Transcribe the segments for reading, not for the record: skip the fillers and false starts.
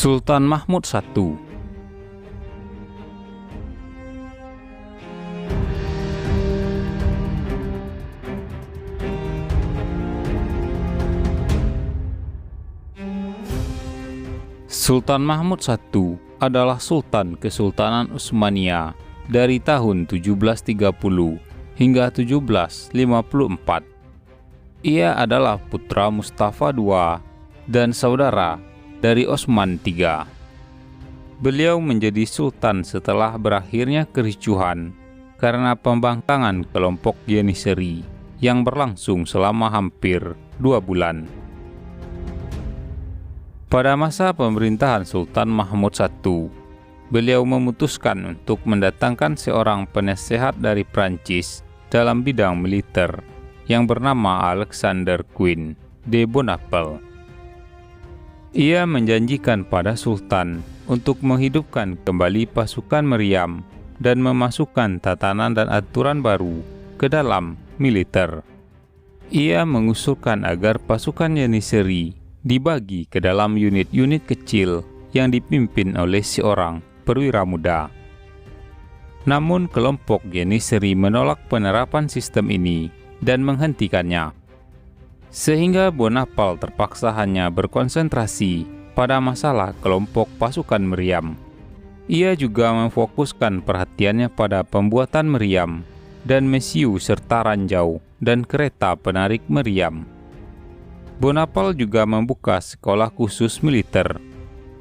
Sultan Mahmud I. Sultan Mahmud I adalah Sultan Kesultanan Utsmaniyah dari tahun 1730 hingga 1754. Ia adalah putra Mustafa II dan saudara dari Osman III. Beliau menjadi sultan setelah berakhirnya kericuhan karena pembangkangan kelompok Yeniseri yang berlangsung selama hampir 2 bulan. Pada masa pemerintahan Sultan Mahmud I, beliau memutuskan untuk mendatangkan seorang penasehat dari Prancis dalam bidang militer yang bernama Alexander Quint de Bonaparte. Ia menjanjikan pada Sultan untuk menghidupkan kembali pasukan meriam dan memasukkan tatanan dan aturan baru ke dalam militer. Ia mengusulkan agar pasukan Yeniseri dibagi ke dalam unit-unit kecil yang dipimpin oleh seorang perwira muda. Namun kelompok Yeniseri menolak penerapan sistem ini dan menghentikannya, sehingga Bonaparte terpaksa hanya berkonsentrasi pada masalah kelompok pasukan meriam. Ia juga memfokuskan perhatiannya pada pembuatan meriam dan mesiu serta ranjau dan kereta penarik meriam. Bonaparte juga membuka sekolah khusus militer.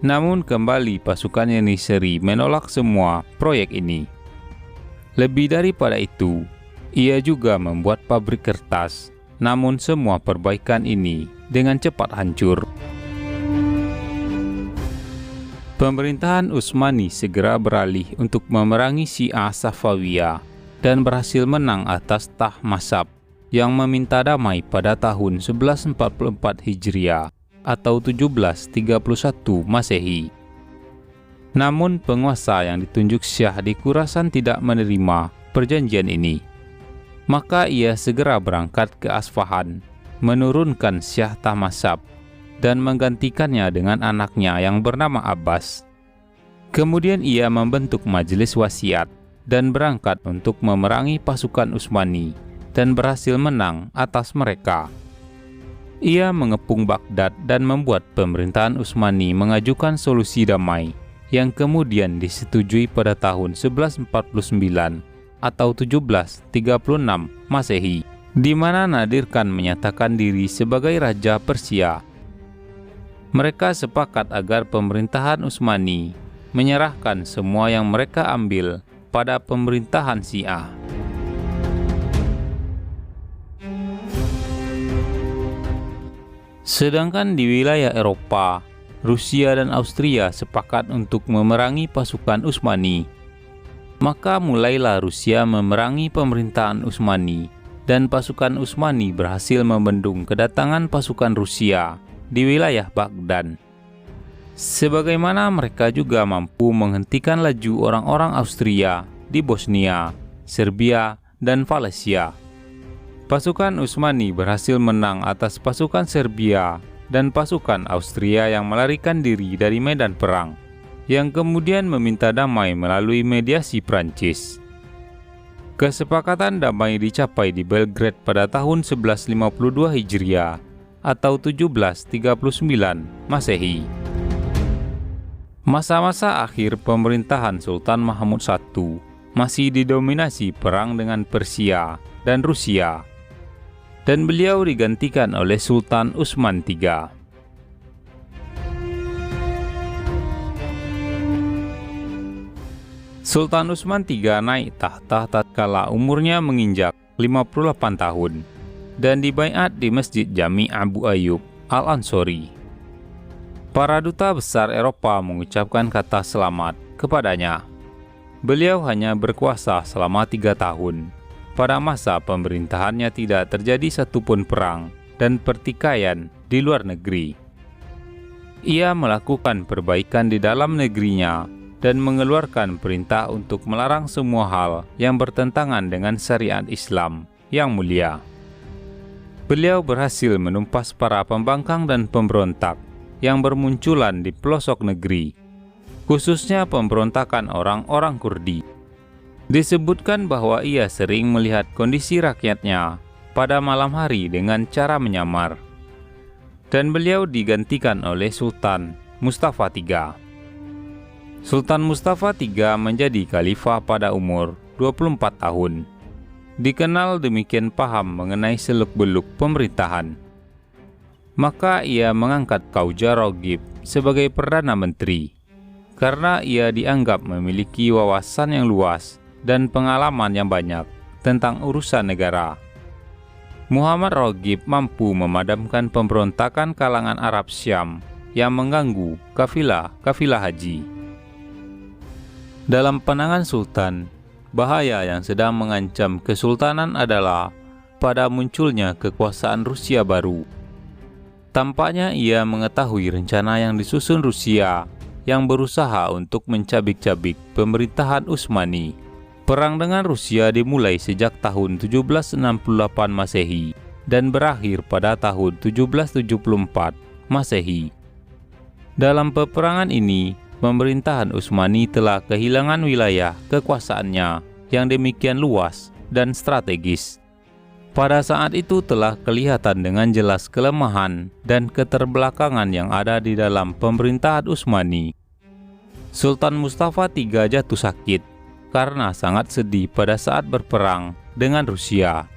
Namun kembali pasukan Yeniseri menolak semua proyek ini. Lebih daripada itu, ia juga membuat pabrik kertas. Namun semua perbaikan ini dengan cepat hancur. Pemerintahan Utsmani segera beralih untuk memerangi Syiah Safawiyah dan berhasil menang atas Tahmasab yang meminta damai pada tahun 1144 Hijriah atau 1731 Masehi. Namun penguasa yang ditunjuk Syah di Khurasan tidak menerima perjanjian ini. Maka ia segera berangkat ke Asfahan, menurunkan Syah Tahmasab dan menggantikannya dengan anaknya yang bernama Abbas. Kemudian ia membentuk majelis wasiat dan berangkat untuk memerangi pasukan Utsmani dan berhasil menang atas mereka. Ia mengepung Baghdad dan membuat pemerintahan Utsmani mengajukan solusi damai yang kemudian disetujui pada tahun 1149 atau 1736 Masehi, di mana Nadir Khan menyatakan diri sebagai Raja Persia. Mereka sepakat agar pemerintahan Utsmani menyerahkan semua yang mereka ambil pada pemerintahan Syiah. Sedangkan di wilayah Eropa, Rusia dan Austria sepakat untuk memerangi pasukan Utsmani. Maka mulailah Rusia memerangi pemerintahan Utsmani, dan pasukan Utsmani berhasil membendung kedatangan pasukan Rusia di wilayah Baghdad. Sebagaimana mereka juga mampu menghentikan laju orang-orang Austria di Bosnia, Serbia, dan Valencia. Pasukan Utsmani berhasil menang atas pasukan Serbia dan pasukan Austria yang melarikan diri dari medan perang, yang kemudian meminta damai melalui mediasi Prancis. Kesepakatan damai dicapai di Belgrade pada tahun 1152 Hijriah atau 1739 Masehi. Masa-masa akhir pemerintahan Sultan Mahmud I masih didominasi perang dengan Persia dan Rusia, dan beliau digantikan oleh Sultan Utsman III. Sultan Utsman III naik tahta tatkala umurnya menginjak 58 tahun dan dibaiat di Masjid Jami Abu Ayyub Al-Ansori. Para duta besar Eropa mengucapkan kata selamat kepadanya. Beliau hanya berkuasa selama 3 tahun. Pada masa pemerintahannya tidak terjadi satupun perang dan pertikaian di luar negeri. Ia melakukan perbaikan di dalam negerinya dan mengeluarkan perintah untuk melarang semua hal yang bertentangan dengan syariat Islam yang mulia. Beliau berhasil menumpas para pembangkang dan pemberontak yang bermunculan di pelosok negeri, khususnya pemberontakan orang-orang Kurdi. Disebutkan bahwa ia sering melihat kondisi rakyatnya pada malam hari dengan cara menyamar, dan beliau digantikan oleh Sultan Mustafa III. Sultan Mustafa III menjadi khalifah pada umur 24 tahun. Dikenal demikian paham mengenai seluk-beluk pemerintahan. Maka ia mengangkat Khawaja Roghib sebagai Perdana Menteri, karena ia dianggap memiliki wawasan yang luas dan pengalaman yang banyak tentang urusan negara. Muhammad Roghib mampu memadamkan pemberontakan kalangan Arab Syam yang mengganggu kafilah-kafilah haji. Dalam pandangan Sultan, bahaya yang sedang mengancam kesultanan adalah pada munculnya kekuasaan Rusia baru. Tampaknya ia mengetahui rencana yang disusun Rusia yang berusaha untuk mencabik-cabik pemerintahan Utsmani. Perang dengan Rusia dimulai sejak tahun 1768 Masehi dan berakhir pada tahun 1774 Masehi. Dalam peperangan ini, pemerintahan Utsmani telah kehilangan wilayah kekuasaannya yang demikian luas dan strategis. Pada saat itu telah kelihatan dengan jelas kelemahan dan keterbelakangan yang ada di dalam pemerintahan Utsmani. Sultan Mustafa III jatuh sakit karena sangat sedih pada saat berperang dengan Rusia.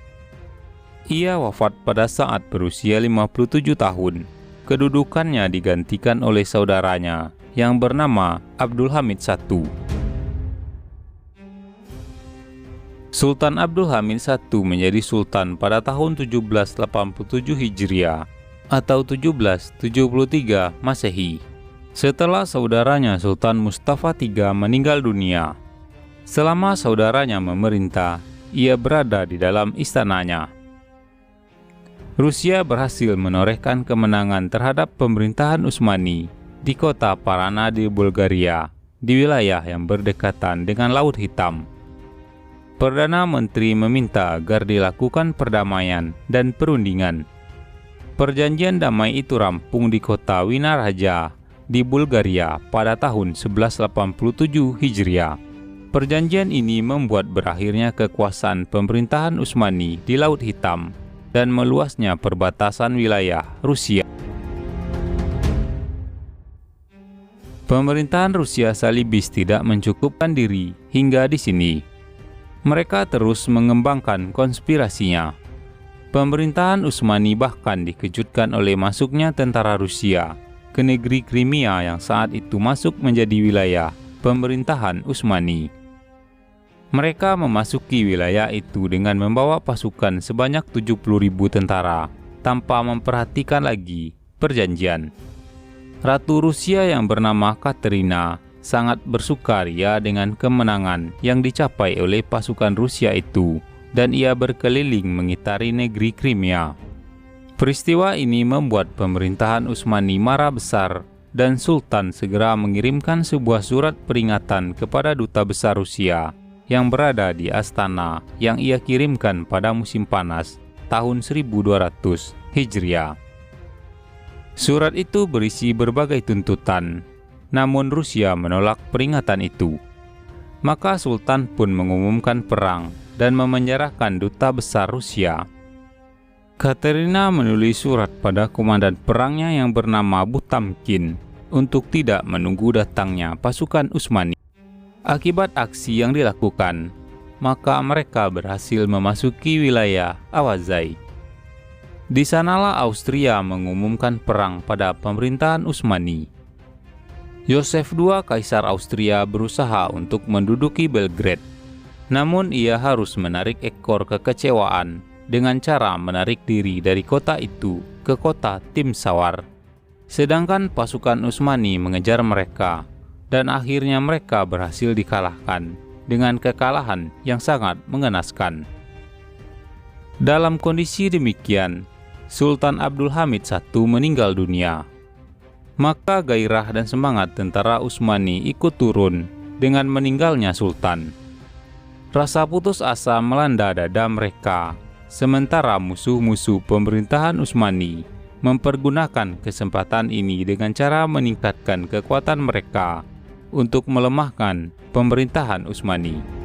Ia wafat pada saat berusia 57 tahun. Kedudukannya digantikan oleh saudaranya yang bernama Abdul Hamid I. Sultan Abdul Hamid I menjadi sultan pada tahun 1787 Hijriah atau 1773 Masehi, setelah saudaranya Sultan Mustafa III meninggal dunia. Selama saudaranya memerintah, ia berada di dalam istananya. Rusia berhasil menorehkan kemenangan terhadap pemerintahan Utsmani di kota Parana di Bulgaria, di wilayah yang berdekatan dengan Laut Hitam. Perdana Menteri meminta agar dilakukan perdamaian dan perundingan. Perjanjian damai itu rampung di kota Winaraja di Bulgaria pada tahun 1187 Hijriah. Perjanjian ini membuat berakhirnya kekuasaan pemerintahan Utsmani di Laut Hitam dan meluasnya perbatasan wilayah Rusia. Pemerintahan Rusia Salibis tidak mencukupkan diri hingga di sini. Mereka terus mengembangkan konspirasinya. Pemerintahan Utsmani bahkan dikejutkan oleh masuknya tentara Rusia ke negeri Crimea yang saat itu masuk menjadi wilayah pemerintahan Utsmani. Mereka memasuki wilayah itu dengan membawa pasukan sebanyak 70.000 tentara tanpa memperhatikan lagi perjanjian. Ratu Rusia yang bernama Katerina sangat bersukaria dengan kemenangan yang dicapai oleh pasukan Rusia itu, dan ia berkeliling mengitari negeri Crimea. Peristiwa ini membuat pemerintahan Utsmani marah besar, dan Sultan segera mengirimkan sebuah surat peringatan kepada duta besar Rusia yang berada di Astana yang ia kirimkan pada musim panas tahun 1200 Hijriah. Surat itu berisi berbagai tuntutan, namun Rusia menolak peringatan itu. Maka Sultan pun mengumumkan perang dan memenjarakan duta besar Rusia. Katerina menulis surat pada komandan perangnya yang bernama Butamkin untuk tidak menunggu datangnya pasukan Utsmani. Akibat aksi yang dilakukan, maka mereka berhasil memasuki wilayah Awazai. Di sanalah Austria mengumumkan perang pada pemerintahan Utsmani. Yosef II, Kaisar Austria, berusaha untuk menduduki Belgrade, namun ia harus menarik ekor kekecewaan dengan cara menarik diri dari kota itu ke kota Timsawar. Sedangkan pasukan Utsmani mengejar mereka, dan akhirnya mereka berhasil dikalahkan dengan kekalahan yang sangat mengenaskan. Dalam kondisi demikian, Sultan Abdul Hamid I meninggal dunia. Maka gairah dan semangat tentara Utsmani ikut turun dengan meninggalnya Sultan. Rasa putus asa melanda dada mereka, sementara musuh-musuh pemerintahan Utsmani mempergunakan kesempatan ini dengan cara meningkatkan kekuatan mereka untuk melemahkan pemerintahan Utsmani.